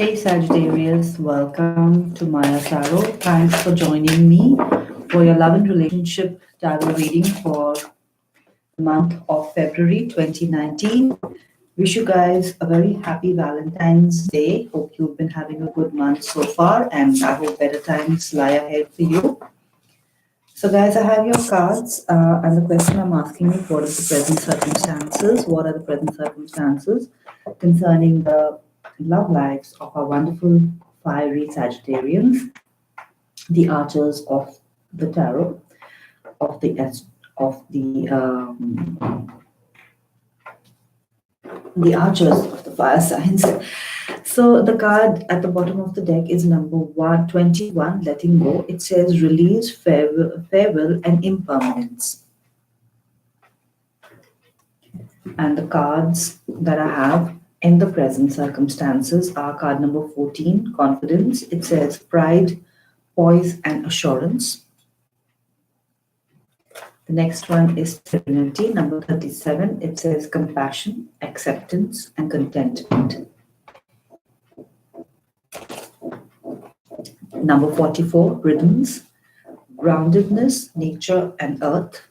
Hey Sagittarius, welcome to Maya Tarot. Thanks for joining me for your love and relationship tarot reading for the month of February 2019. Wish you guys a very happy Valentine's Day. Hope you've been having a good month so far, and I hope better times lie ahead for you. So, guys, I have your cards, and the question I'm asking is what are the present circumstances? What are the present circumstances concerning the love lives of our wonderful fiery Sagittarians, the archers of the tarot, of the archers of the fire signs. So the card at the bottom of the deck is number 121, letting go. It says release, farewell, and impermanence. And the cards that I have in the present circumstances are card number 14, confidence. It says pride, poise, and assurance. The next one is serenity, number 37. It says compassion, acceptance, and contentment. Number 44, rhythms, groundedness, nature, and earth.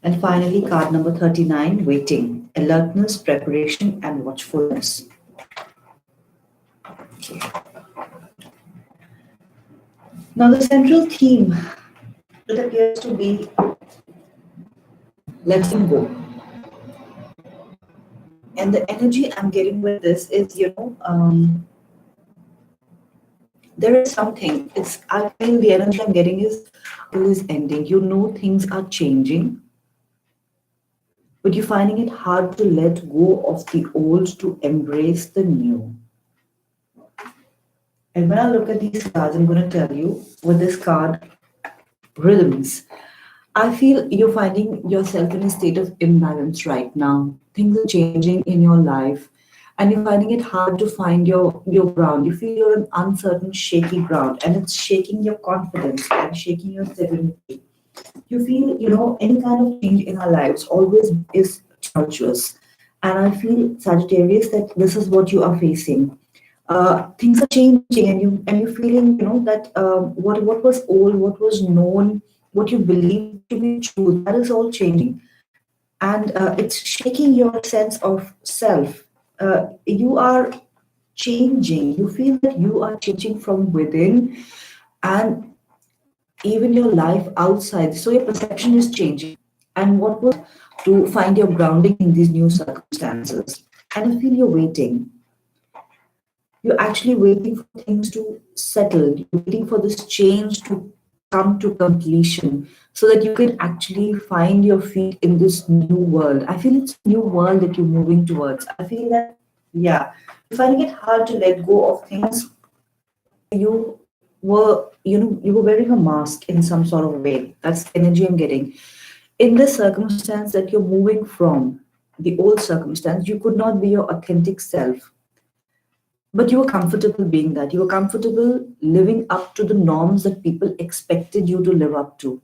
And finally, card number 39, waiting, alertness, preparation, and watchfulness. Okay. Now, the central theme, it appears to be letting go. And the energy I'm getting with this is, there is something. I feel the energy I'm getting is ending. You know things are changing, but you're finding it hard to let go of the old to embrace the new. And when I look at these cards, I'm going to tell you with this card, rhythms. I feel you're finding yourself in a state of imbalance right now. Things are changing in your life, and you're finding it hard to find your ground. You feel you're on uncertain, shaky ground, and it's shaking your confidence and shaking your serenity. You feel, any kind of change in our lives always is tumultuous. And I feel, Sagittarius, that this is what you are facing. Things are changing, and you're feeling, that what was old, what was known, what you believe to be true, that is all changing, and it's shaking your sense of self. You are changing. You feel that you are changing from within, and even your life outside. So your perception is changing, and what was to find your grounding in these new circumstances. And I feel you're waiting. You're actually waiting for things to settle. You're waiting for this change to come to completion so that you can actually find your feet in this new world. I feel it's a new world that you're moving towards. I feel that, yeah, you're finding it hard to let go of things. You you were wearing a mask in some sort of way. That's the energy I'm getting. In this circumstance that you're moving from, the old circumstance, you could not be your authentic self. But you were comfortable being that. You were comfortable living up to the norms that people expected you to live up to.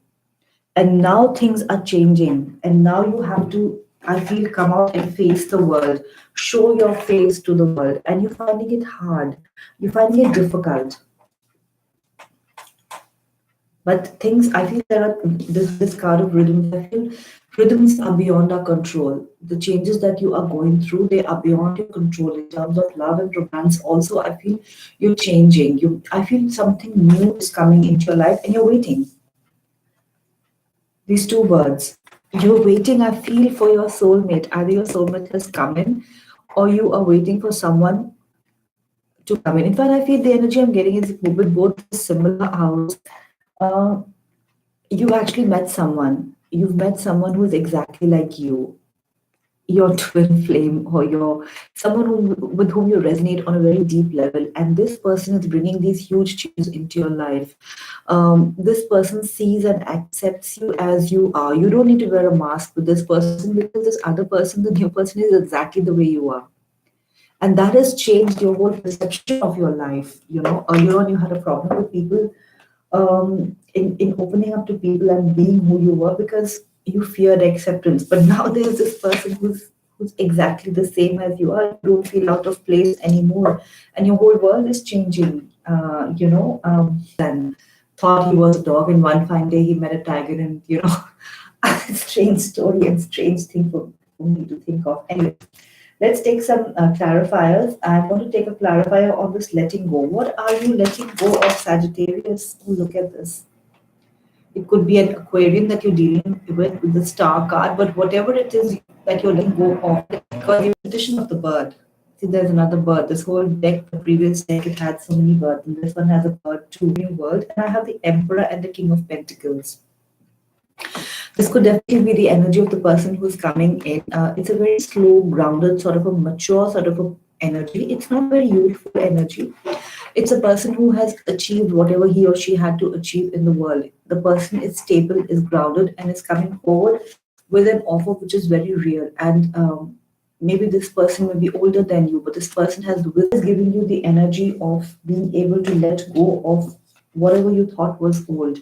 And now things are changing. And now you have to, I feel, come out and face the world, show your face to the world. And you're finding it hard. You're finding it difficult. But things, I feel there are this card of rhythms. I feel rhythms are beyond our control. The changes that you are going through, they are beyond your control in terms of love and romance. Also, I feel you're changing. I feel something new is coming into your life, and you're waiting. These two words, you're waiting. I feel for your soulmate. Either your soulmate has come in, or you are waiting for someone to come in. In fact, I feel the energy I'm getting is with both similar house. You actually met someone. You've met someone who is exactly like you, your twin flame, or your someone with whom you resonate on a very deep level. And this person is bringing these huge changes into your life. This person sees and accepts you as you are. You don't need to wear a mask with this person because this other person, the new person, is exactly the way you are. And that has changed your whole perception of your life. Earlier on, you had a problem with people in opening up to people and being who you were because you feared acceptance. But now there's this person who's who's exactly the same as you are. You don't feel out of place anymore, and your whole world is changing. Then thought he was a dog, and one fine day he met a tiger, and strange story and strange thing for me to think of. Anyway, let's take some clarifiers. I want to take a clarifier on this letting go. What are you letting go of, Sagittarius? Oh, look at this. It could be an Aquarian that you're dealing with the star card, but whatever it is that you're letting go of, because the position of the bird. See, there's another bird. This whole deck, the previous deck, it had so many birds, and this one has a bird too, new world, and I have the Emperor and the King of Pentacles. This could definitely be the energy of the person who's coming in. It's a very slow, grounded, sort of a mature sort of a energy. It's not very youthful energy. It's a person who has achieved whatever he or she had to achieve in the world. The person is stable, is grounded, and is coming forward with an offer which is very real. And maybe this person may be older than you, but this person is giving you the energy of being able to let go of whatever you thought was old.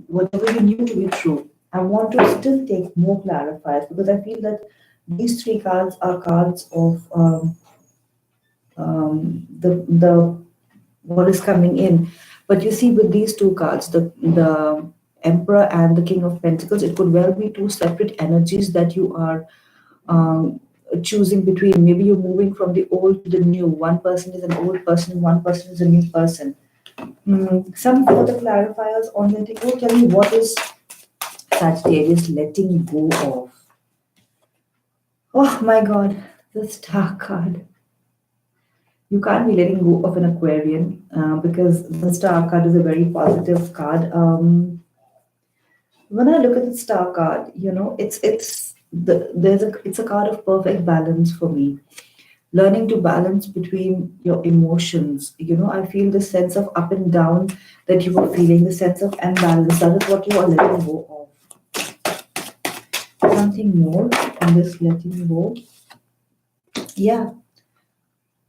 Whatever you knew to be true. I want to still take more clarifiers because I feel that these three cards are cards of the what is coming in. But you see, with these two cards, the Emperor and the King of Pentacles, it could well be two separate energies that you are choosing between. Maybe you're moving from the old to the new. One person is an old person, one person is a new person. Some further clarifiers on letting go. Tell me, what is Sagittarius letting go of? Oh my God, the Star card. You can't be letting go of an Aquarian because the Star card is a very positive card. When I look at the Star card, it's a card of perfect balance for me. Learning to balance between your emotions. I feel the sense of up and down that you are feeling, the sense of imbalance. That is what you are letting go of. Something more on this letting go. Yeah.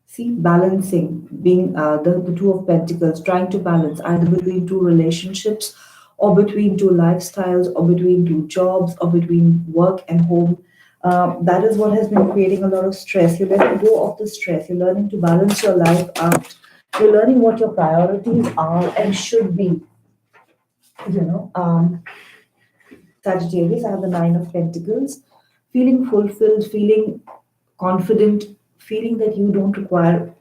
See, balancing, being the Two of Pentacles, trying to balance either between two relationships or between two lifestyles or between two jobs or between work and home. That is what has been creating a lot of stress. You're letting go of the stress. You're learning to balance your life out. You're learning what your priorities are and should be. You know, um, Sagittarius, I have the Nine of Pentacles. Feeling fulfilled, feeling confident, feeling that you don't require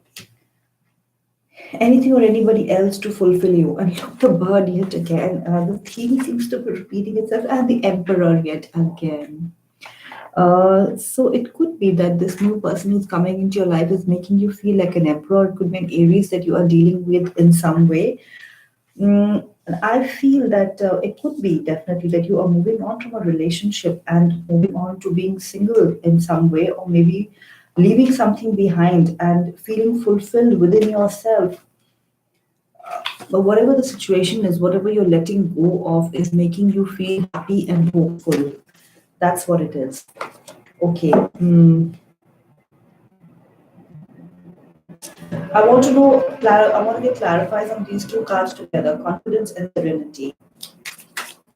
anything or anybody else to fulfill you. And look, the bird yet again. The theme seems to be repeating itself, and the Emperor yet again. So it could be that this new person who's coming into your life is making you feel like an emperor. It could be an Aries that you are dealing with in some way. And I feel that it could be definitely that you are moving on from a relationship and moving on to being single in some way, or maybe leaving something behind and feeling fulfilled within yourself. But whatever the situation is, whatever you're letting go of is making you feel happy and hopeful. That's what it is. Okay. I want to know, I want to get clarified on these two cards together, confidence and serenity.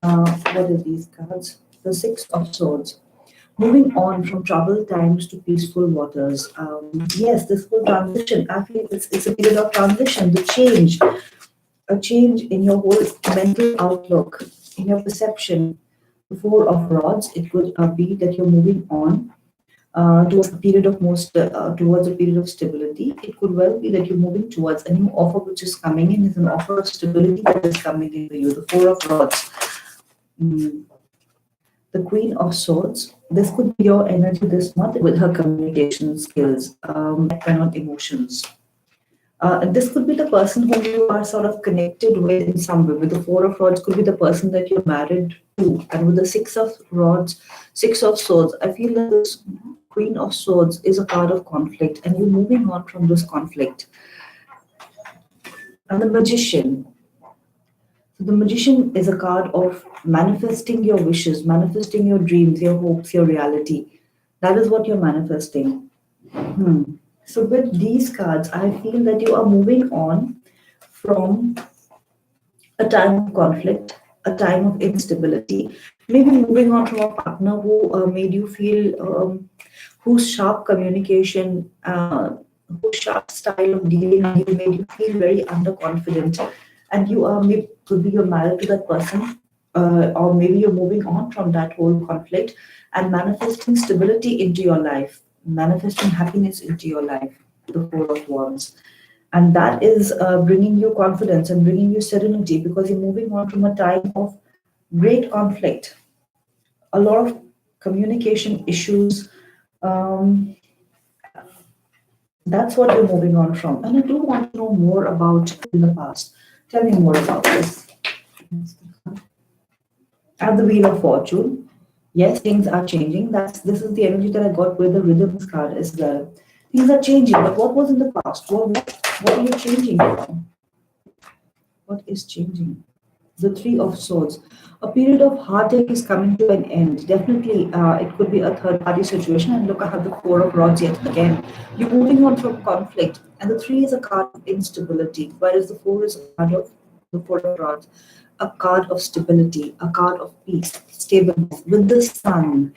What are these cards? The Six of Swords. Moving on from troubled times to peaceful waters. Yes, this whole transition, I feel it's a period of transition, the change, a change in your whole mental outlook, in your perception. The Four of Rods, it could be that you're moving on towards a period of stability. It could well be that you're moving towards a new offer which is coming in, is an offer of stability that is coming in for you. The Four of Rods. The Queen of Swords. This could be your energy this month with her communication skills, and on emotions. This could be the person whom you are sort of connected with in some way. With the Four of Rods, could be the person that you're married to. And with the Six of Rods, Six of Swords, I feel that this Queen of Swords is a card of conflict, and you're moving on from this conflict. And the Magician. So the Magician is a card of manifesting your wishes, manifesting your dreams, your hopes, your reality. That is what you're manifesting. So with these cards, I feel that you are moving on from a time of conflict. a time of instability. Maybe moving on from a partner who made you feel, whose sharp communication, whose sharp style of dealing with you made you feel very underconfident. And you are, maybe could be you're married to that person, or maybe you're moving on from that whole conflict and manifesting stability into your life, manifesting happiness into your life, the Four of Wands. And that is bringing you confidence and bringing you serenity because you're moving on from a time of great conflict, a lot of communication issues. Um, that's what you're moving on from. And I do want to know more about in the past. Tell me more about this. At the Wheel of Fortune, yes, things are changing. This is the energy that I got with the Rhythms card as well. Things are changing, but what was in the past? What are you changing from? What is changing? The Three of Swords. A period of heartache is coming to an end. Definitely, it could be a third party situation. And look, I have the Four of Rods yet again. You're moving on from conflict, and the Three is a card of instability, whereas the Four is a card of the Four of Rods, a card of stability, a card of peace, stableness. With the Sun,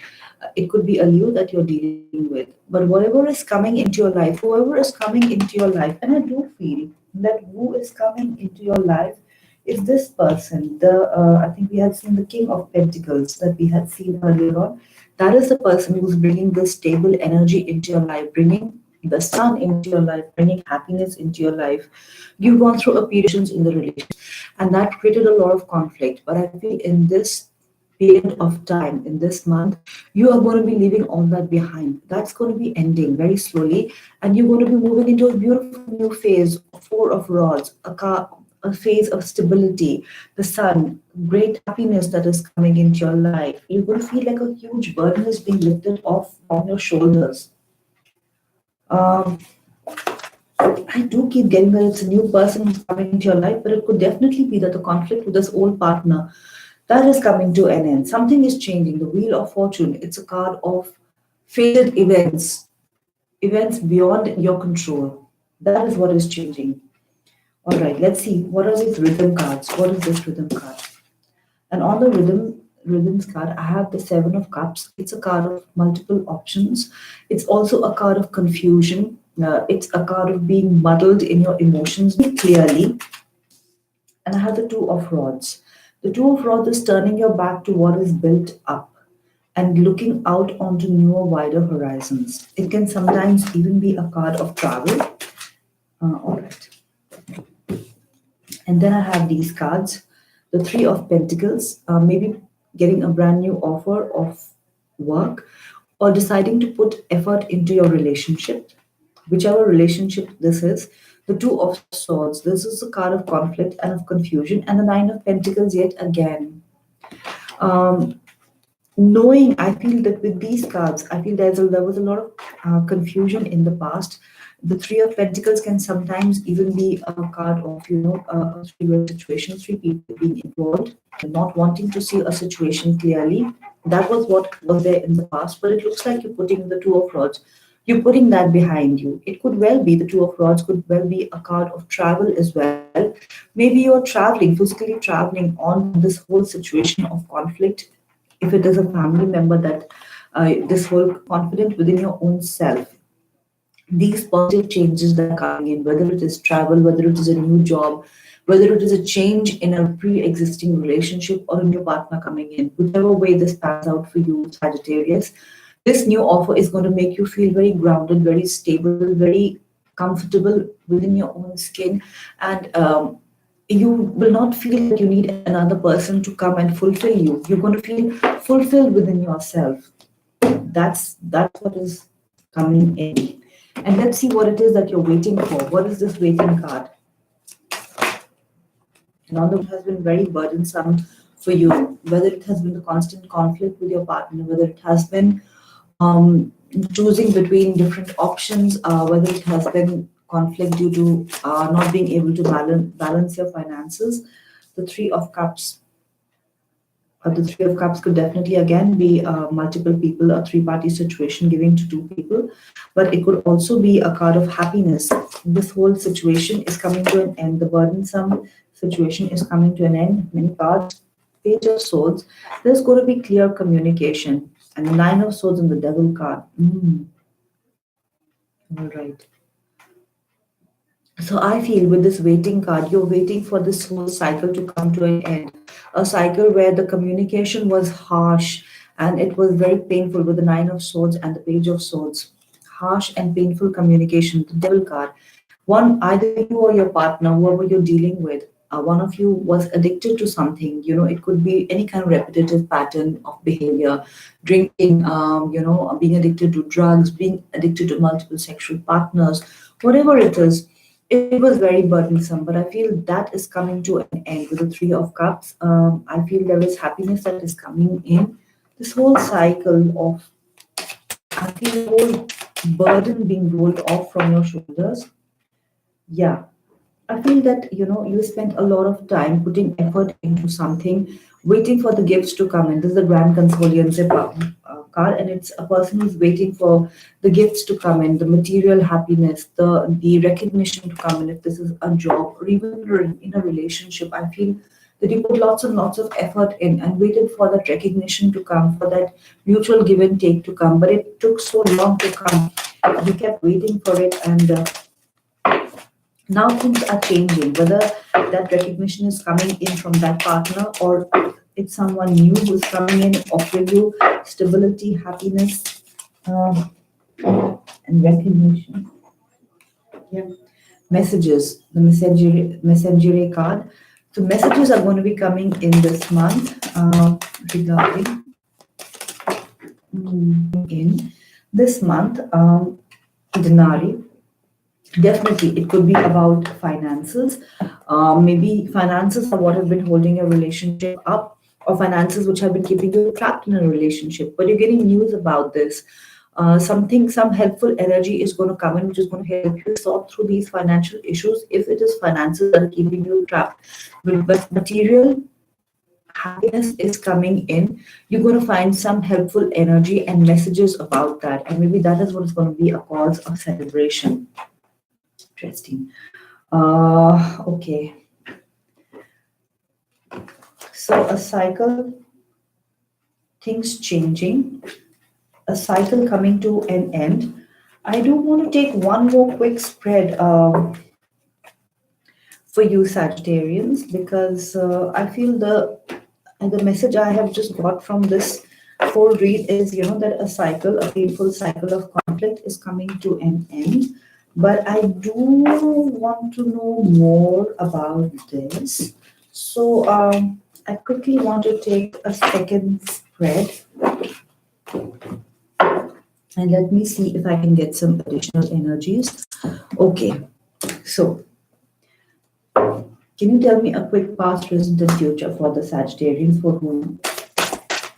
it could be a lieu that you're dealing with. But whatever is coming into your life, whoever is coming into your life, and I do feel that who is coming into your life is this person. I think we had seen the King of Pentacles that we had seen earlier on. That is the person who's bringing this stable energy into your life, bringing the sun into your life, bringing happiness into your life. You've gone through a period in the relationship, and that created a lot of conflict. But I feel in this period of time, in this month, you are going to be leaving all that behind. That's going to be ending very slowly, and you're going to be moving into a beautiful new phase, Four of Rods, a phase of stability, the sun, great happiness that is coming into your life. You're going to feel like a huge burden is being lifted off from your shoulders. Um, I do keep getting that it's a new person who's coming into your life, but it could definitely be that the conflict with this old partner that is coming to an end. Something is changing. The Wheel of Fortune, it's a card of fated events, events beyond your control. That is what is changing. All right, let's see. What are these rhythm cards? What is this rhythm card? And on the rhythms card, I have the Seven of Cups. It's a card of multiple options. It's also a card of confusion. It's a card of being muddled in your emotions clearly. And I have the Two of Rods. The Two of Rods is turning your back to what is built up and looking out onto newer, wider horizons. It can sometimes even be a card of travel. All right. And then I have these cards, the Three of Pentacles, maybe getting a brand new offer of work or deciding to put effort into your relationship, whichever relationship this is. The Two of Swords, this is a card of conflict and of confusion, and the Nine of Pentacles yet again. Um, Knowing, I feel that with these cards, I feel there was a lot of confusion in the past. The Three of Pentacles can sometimes even be a card of, a three-way situation, three people being involved and not wanting to see a situation clearly. That was what was there in the past, but it looks like you're putting the Two of Rods. You're putting that behind you. It could well be the Two of Rods could well be a card of travel as well. Maybe you're traveling, physically traveling on this whole situation of conflict. If it is a family member that this whole confident within your own self, these positive changes that are coming in, whether it is travel, whether it is a new job, whether it is a change in a pre-existing relationship or a new partner coming in, whichever way this pans out for you, Sagittarius, this new offer is going to make you feel very grounded, very stable, very comfortable within your own skin, and you will not feel like you need another person to come and fulfill you. You're going to feel fulfilled within yourself. That's what is coming in. And let's see what it is that you're waiting for. What is this waiting card? Now that has been very burdensome for you, whether it has been the constant conflict with your partner, whether it has been choosing between different options, whether it has been conflict due to not being able to balance your finances. The Three of Cups. The Three of Cups could definitely again be multiple people, a three-party situation giving to two people, but it could also be a card of happiness. This whole situation is coming to an end. The burdensome situation is coming to an end. Many cards Page of Swords, there's going to be clear communication. And the Nine of Swords and the Devil card. All right. So I feel with this waiting card, you're waiting for this whole cycle to come to an end. A cycle where the communication was harsh and it was very painful with the Nine of Swords and the Page of Swords. Harsh and painful communication, the Devil card. One, either you or your partner, whoever you're dealing with, one of you was addicted to something. It could be any kind of repetitive pattern of behavior, drinking, being addicted to drugs, being addicted to multiple sexual partners, whatever it is. It was very burdensome, but I feel that is coming to an end with the Three of Cups. I feel there is happiness that is coming in. This whole cycle of, I feel the whole burden being rolled off from your shoulders. Yeah, I feel that you spent a lot of time putting effort into something, waiting for the gifts to come in. This is the Grand Consolience card, and it's a person who's waiting for the gifts to come in, the material happiness, the recognition to come in. If this is a job or even in a relationship, I feel that you put lots and lots of effort in and waited for that recognition to come, for that mutual give and take to come. But it took so long to come. You kept waiting for it, and now things are changing. Whether that recognition is coming in from that partner or it's someone new who's coming in, offering you stability, happiness, and recognition. Yeah. Messages, the messenger card. So messages are going to be coming in this month regarding in this month. Denari. Definitely, it could be about finances. Maybe finances are what have been holding a relationship up, or finances which have been keeping you trapped in a relationship. But you're getting news about this. Some helpful energy is going to come in, which is going to help you sort through these financial issues. If it is finances that are keeping you trapped, but material happiness is coming in, you're going to find some helpful energy and messages about that, and maybe that is what is going to be a cause of celebration. Interesting. Okay. So a cycle, things changing, a cycle coming to an end. I do want to take one more quick spread for you Sagittarians, because I feel the message I have just got from this full read is that a painful cycle of conflict is coming to an end. But I do want to know more about this. So I quickly want to take a second spread. And let me see if I can get some additional energies. Okay, so can you tell me a quick past, present, and future for the Sagittarians for whom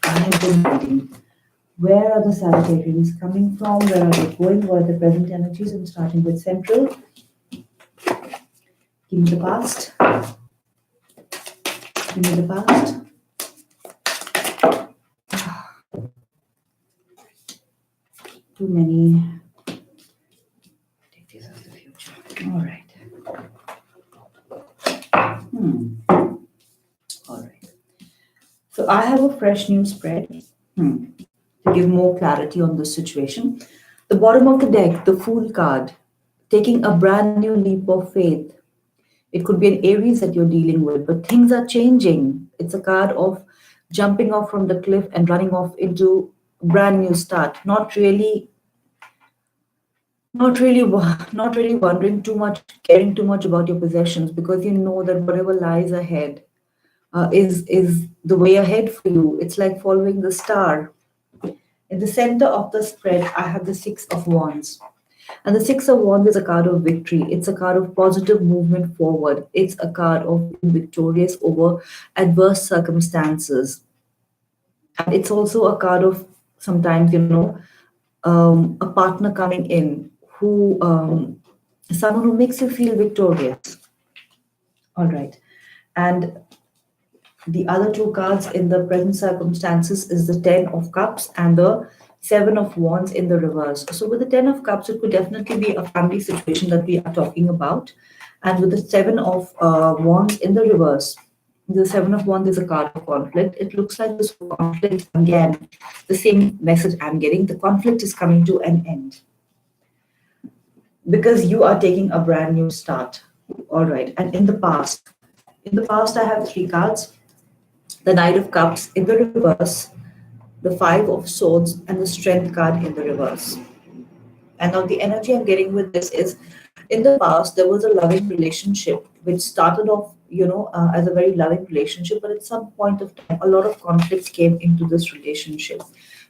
I have been reading? Where are the Sagittarians coming from? Where are they going? What are the present energies? I'm starting with Central. Give me the past. Give me the past. Too many. Take these as the future. All right. All right. So I have a fresh new spread. To give more clarity on this situation. The bottom of the deck, the Fool card, taking a brand new leap of faith. It could be an Aries that you're dealing with, but things are changing. It's a card of jumping off from the cliff and running off into a brand new start. Not really wondering too much, caring too much about your possessions, because you know that whatever lies ahead is the way ahead for you. It's like following the star. In the center of the spread, I have the Six of Wands. And the Six of Wands is a card of victory. It's a card of positive movement forward. It's a card of being victorious over adverse circumstances. And it's also a card of sometimes, a partner coming in who, someone who makes you feel victorious. All right. And the other two cards in the present circumstances is the Ten of Cups and the Seven of Wands in the reverse. So with the Ten of Cups, it could definitely be a family situation that we are talking about. And with the Seven of Wands in the reverse, The Seven of Wands is a card of conflict. It looks like this conflict, again, the same message I'm getting. The conflict is coming to an end because you are taking a brand new start. All right. And in the past, I have three cards: the Knight of Cups in the reverse, the Five of Swords, and the Strength card in the reverse. And now the energy I'm getting with this is, in the past, there was a loving relationship which started off, as a very loving relationship, but at some point of time, a lot of conflicts came into this relationship.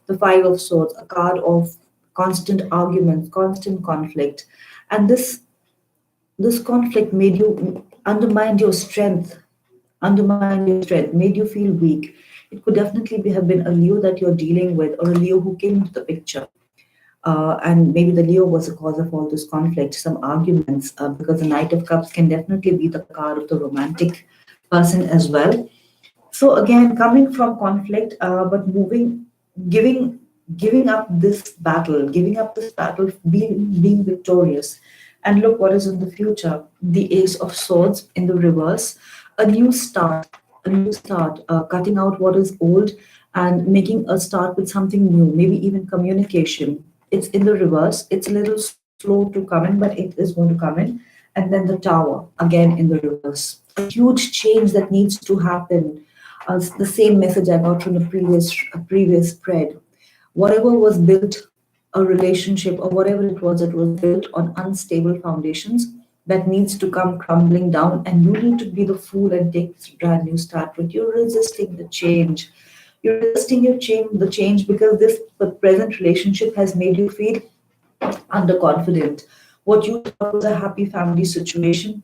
The Five of Swords, a card of constant arguments, constant conflict. And this conflict made you undermined your strength, made you feel weak. It could definitely have been a Leo that you're dealing with, or a Leo who came into the picture. And maybe the Leo was the cause of all this conflict, some arguments, because the Knight of Cups can definitely be the card of the romantic person as well. So again, coming from conflict, but giving, giving up this battle, being victorious. And look what is in the future: the Ace of Swords in the reverse, a new start, cutting out what is old and making a start with something new, maybe even communication. It's in the reverse. It's a little slow to come in, but it is going to come in. And then the Tower again in the reverse. A huge change that needs to happen. The same message I got from the previous spread. Whatever was built, a relationship or whatever it was built on unstable foundations, that needs to come crumbling down, and you need to be the fool and take this brand new start. But you're resisting the change. You're resisting the change because this present relationship has made you feel underconfident. What you thought was a happy family situation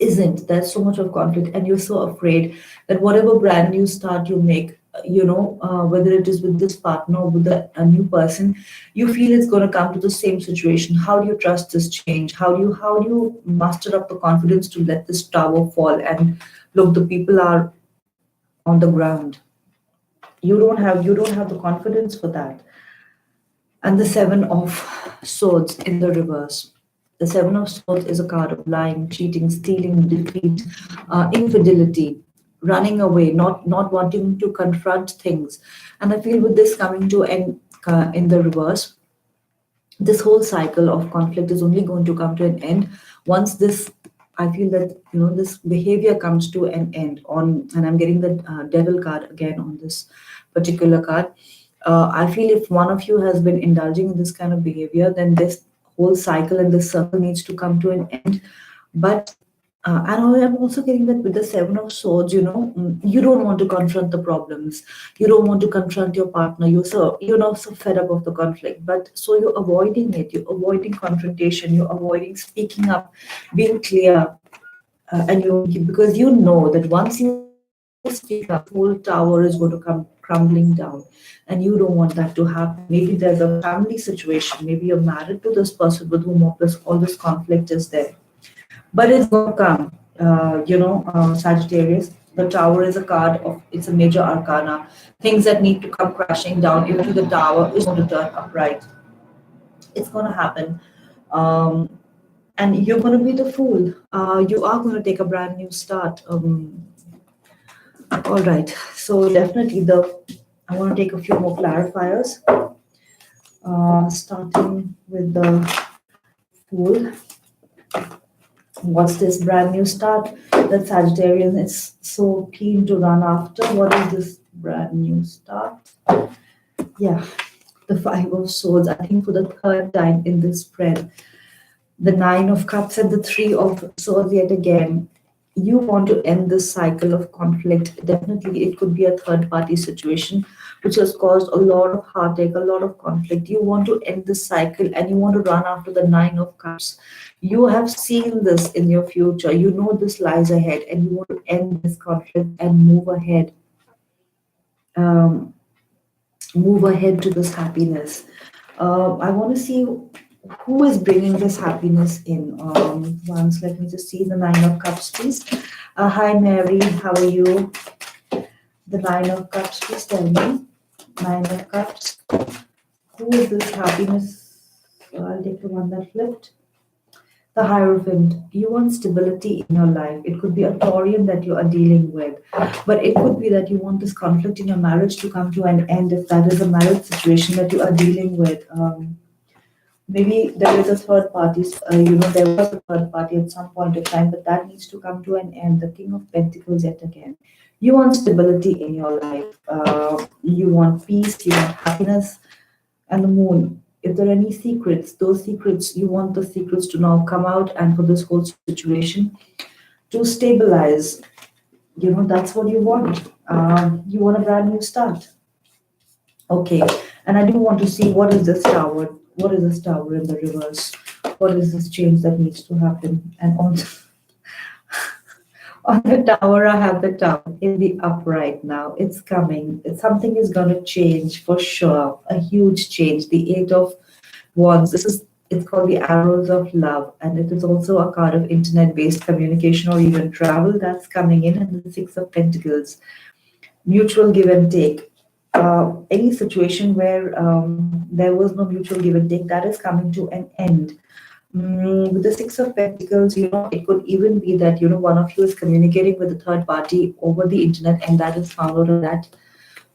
isn't. There's so much of conflict, and you're so afraid that whatever brand new start you make, whether it is with this partner or with a new person, you feel it's going to come to the same situation. How do you trust this change? How do you muster up the confidence to let this tower fall? And look, the people are on the ground. You don't have the confidence for that. And the Seven of Swords in the reverse. The Seven of Swords is a card of lying, cheating, stealing, defeat, infidelity, running away, not wanting to confront things. And I feel with this coming to end in the reverse, this whole cycle of conflict is only going to come to an end once this. I feel that this behavior comes to an end on, and I'm getting the Devil card again on this particular card. I feel if one of you has been indulging in this kind of behavior, then this whole cycle and this circle needs to come to an end. But and I'm also getting that with the Seven of Swords, you don't want to confront the problems. You don't want to confront your partner. You're so fed up of the conflict. But so you're avoiding it. You're avoiding confrontation. You're avoiding speaking up, being clear, and because you know that once you speak up, the whole tower is going to come crumbling down, and you don't want that to happen. Maybe there's a family situation. Maybe you're married to this person with whom all this conflict is there. But it's going to come. Sagittarius. The Tower is a card of. It's a major arcana. Things that need to come crashing down. Even the Tower is going to turn upright. It's going to happen. And you're going to be the fool. You are going to take a brand new start. All right. So definitely I want to take a few more clarifiers. Starting with the Fool. What's this brand new start that Sagittarian is so keen to run after? What is this brand new start? Yeah, the Five of Swords. I think for the third time in this spread, the Nine of Cups and the Three of Swords yet again. You want to end this cycle of conflict. Definitely, it could be a third party situation which has caused a lot of heartache, a lot of conflict. You want to end this cycle and you want to run after the Nine of Cups. You have seen this in your future. You know this lies ahead, and you want to end this conflict and move ahead. Um, Move ahead to this happiness. I want to see who is bringing this happiness in. Once, let me just see the Nine of Cups, please. Hi, Mary. How are you? The Nine of Cups, please tell me. Nine of Cups. Who is this happiness? So I'll take the one that flipped. The Hierophant, you want stability in your life. It could be a Taurian that you are dealing with, but it could be that you want this conflict in your marriage to come to an end if that is a marriage situation that you are dealing with. Maybe there is a third party, there was a third party at some point of time, but that needs to come to an end. The King of Pentacles, yet again. You want stability in your life. You want peace, you want happiness, and the Moon. If there are any secrets, those secrets, you want the secrets to now come out and for this whole situation to stabilize. That's what you want. You want a brand new start. Okay, and I do want to see what is this tower? What is this tower in the reverse? What is this change that needs to happen? And on the tower, I have the tower in the upright now. It's coming. Something is going to change for sure. A huge change. The Eight of Wands. It's called the Arrows of Love, and it is also a card of internet-based communication or even travel that's coming in. And the Six of Pentacles, mutual give and take. Any situation where there was no mutual give and take, that is coming to an end. With the Six of Pentacles, it could even be that, one of you is communicating with a third party over the internet and that is found out, and that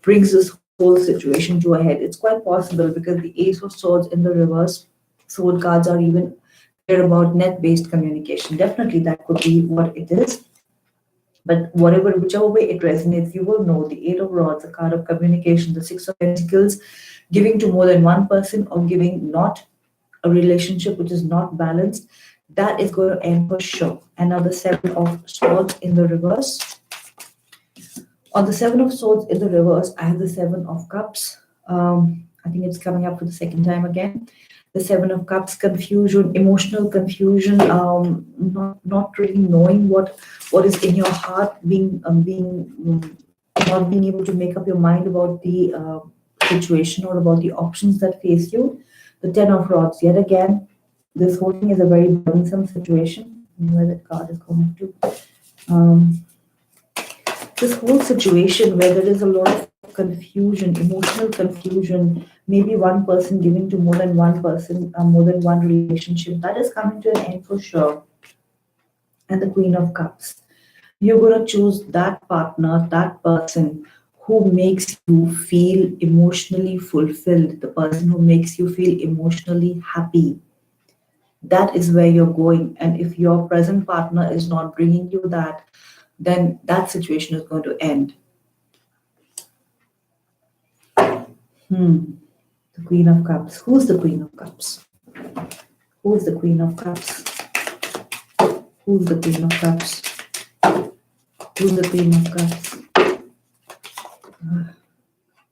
brings this whole situation to a head. It's quite possible because the Ace of Swords in the reverse, sword cards are even clear about net-based communication. Definitely that could be what it is. But whichever way it resonates, you will know the Eight of Rods, a card of communication, the Six of Pentacles, giving to more than one person or giving not a relationship which is not balanced, that is going to end for sure. And now the Seven of Swords in the reverse. On the Seven of Swords in the reverse, I have the Seven of Cups. I think it's coming up for the second time again. The Seven of Cups, confusion, emotional confusion, not really knowing what is in your heart, not being able to make up your mind about the situation or about the options that face you. The Ten of Rods, yet again, this whole thing is a very burdensome situation. Where that card is going to. This whole situation where there is a lot of confusion, emotional confusion, maybe one person giving to more than one person, more than one relationship, that is coming to an end for sure. And the Queen of Cups. You're going to choose that partner, that person who makes you feel emotionally fulfilled, the person who makes you feel emotionally happy. That is where you're going. And if your present partner is not bringing you that, then that situation is going to end. The Queen of Cups. Who's the Queen of Cups? Who's the Queen of Cups? Who's the Queen of Cups? Who's the Queen of Cups?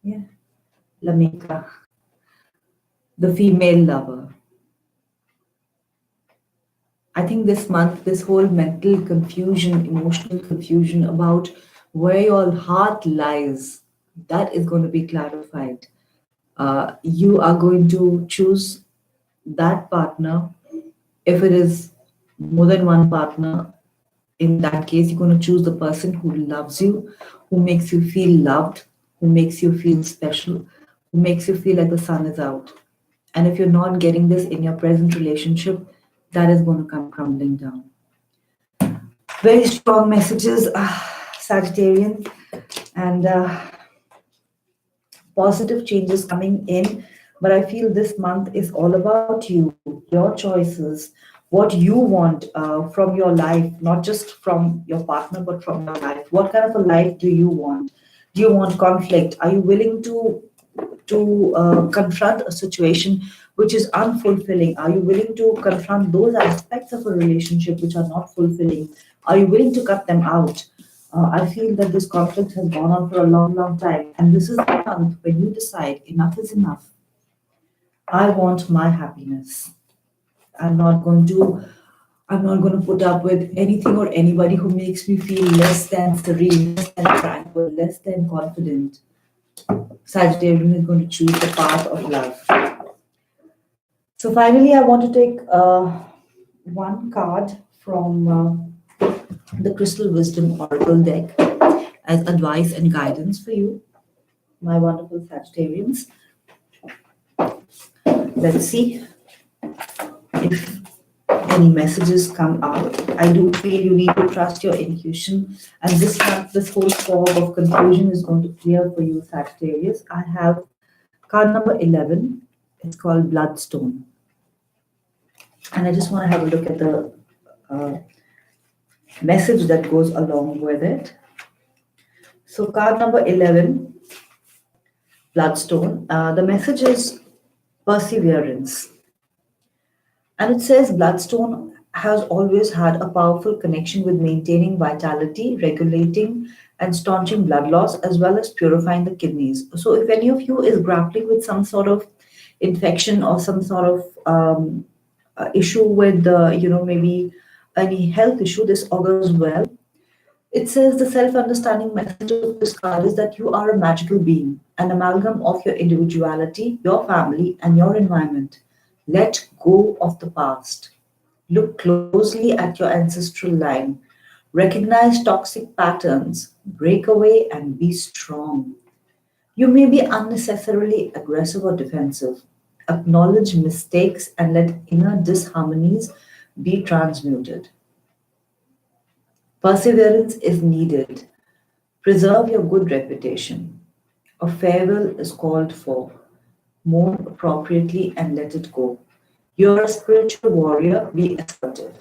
Yeah. Lamika. The female lover. I think this month, this whole mental confusion, emotional confusion about where your heart lies, that is going to be clarified. You are going to choose that partner. If it is more than one partner, in that case, you're going to choose the person who loves you, who makes you feel loved, who makes you feel special, who makes you feel like the sun is out. And if you're not getting this in your present relationship, that is going to come crumbling down. Very strong messages, Sagittarian, and positive changes coming in. But I feel this month is all about you, your choices, what you want from your life, not just from your partner, but from your life. What kind of a life do you want? Do you want conflict? Are you willing to confront a situation which is unfulfilling? Are you willing to confront those aspects of a relationship which are not fulfilling? Are you willing to cut them out? I feel that this conflict has gone on for a long, long time. And this is the month when you decide enough is enough. I want my happiness. I'm not going to put up with anything or anybody who makes me feel less than serene, less than tranquil, less than confident. Sagittarius is going to choose the path of love. So finally, I want to take one card from the Crystal Wisdom Oracle deck as advice and guidance for you, my wonderful Sagittarians. Let's see if any messages come out. I do feel you need to trust your intuition, and this whole fog of confusion is going to clear for you, Sagittarius. I have card number 11. It's called Bloodstone, and I just want to have a look at the uh, message that goes along with it. So, card number 11, Bloodstone. The message is perseverance. And it says Bloodstone has always had a powerful connection with maintaining vitality, regulating and staunching blood loss, as well as purifying the kidneys. So, if any of you is grappling with some sort of infection or some sort of issue with, maybe any health issue, this augurs well. It says the self understanding message of this card is that you are a magical being, an amalgam of your individuality, your family, and your environment. Let go of the past. Look closely at your ancestral line. Recognize toxic patterns. Break away and be strong. You may be unnecessarily aggressive or defensive. Acknowledge mistakes and let inner disharmonies be transmuted. Perseverance is needed. Preserve your good reputation. A farewell is called for. Mourn appropriately and let it go. You're a spiritual warrior, be assertive.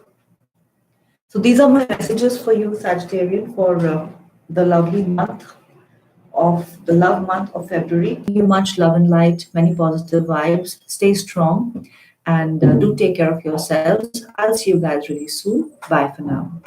So, these are my messages for you, Sagittarian, for the lovely month of the love month of February. You much love and light, many positive vibes. Stay strong and do take care of yourselves. I'll see you guys really soon. Bye for now.